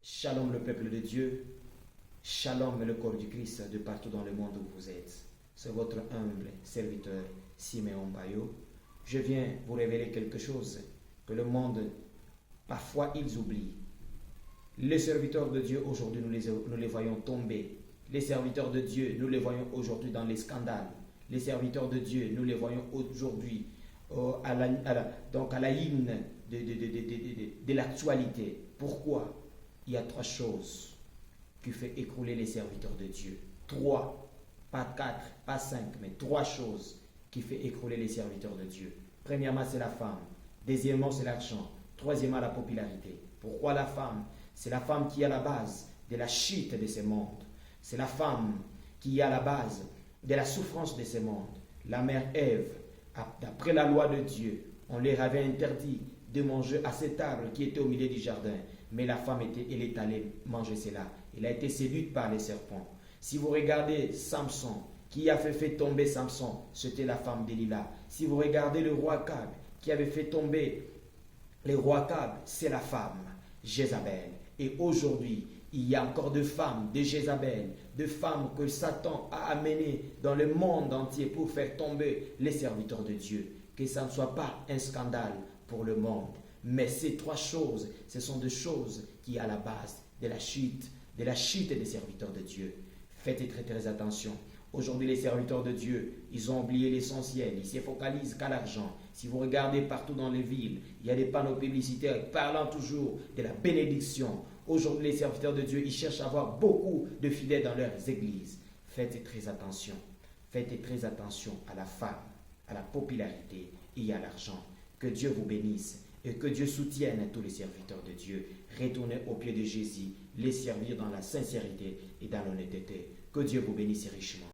Shalom le peuple de Dieu, shalom le corps du Christ de partout dans le monde où vous êtes. C'est votre humble serviteur Siméon Bayo. Je viens vous révéler quelque chose que le monde, parfois ils oublient. Les serviteurs de Dieu aujourd'hui, nous les voyons tomber. Les serviteurs de Dieu, nous les voyons aujourd'hui dans les scandales. Les serviteurs de Dieu, nous les voyons aujourd'hui à la ligne de l'actualité. Pourquoi? Il y a trois choses qui font écrouler les serviteurs de Dieu. Trois, pas quatre, pas cinq, mais trois choses qui font écrouler les serviteurs de Dieu. Premièrement, c'est la femme. Deuxièmement, c'est l'argent. Troisièmement, la popularité. Pourquoi la femme? C'est la femme qui est à la base de la chute de ce monde. C'est la femme qui est à la base de la souffrance de ce monde. La mère Ève, d'après la loi de Dieu, on leur avait interdit de manger à cet arbre qui était au milieu du jardin. Mais la femme, elle est allée manger cela. Elle a été séduite par les serpents. Si vous regardez Samson, qui a fait tomber Samson, c'était la femme Delilah. Si vous regardez le roi Akab, qui avait fait tomber le roi Akab, c'est la femme Jézabel. Et aujourd'hui, il y a encore de femmes, de Jézabel, de femmes que Satan a amenées dans le monde entier pour faire tomber les serviteurs de Dieu. Que ça ne soit pas un scandale pour le monde. Mais ces trois choses, ce sont des choses qui sont à la base de la chute des serviteurs de Dieu. Faites très très attention. Aujourd'hui, les serviteurs de Dieu, ils ont oublié l'essentiel. Ils se focalisent qu'à l'argent. Si vous regardez partout dans les villes, il y a des panneaux publicitaires parlant toujours de la bénédiction. Aujourd'hui, les serviteurs de Dieu, ils cherchent à avoir beaucoup de fidèles dans leurs églises. Faites très attention. Faites très attention à la femme, à la popularité et à l'argent. Que Dieu vous bénisse et que Dieu soutienne tous les serviteurs de Dieu. Retournez au pied de Jésus, les servir dans la sincérité et dans l'honnêteté. Que Dieu vous bénisse richement.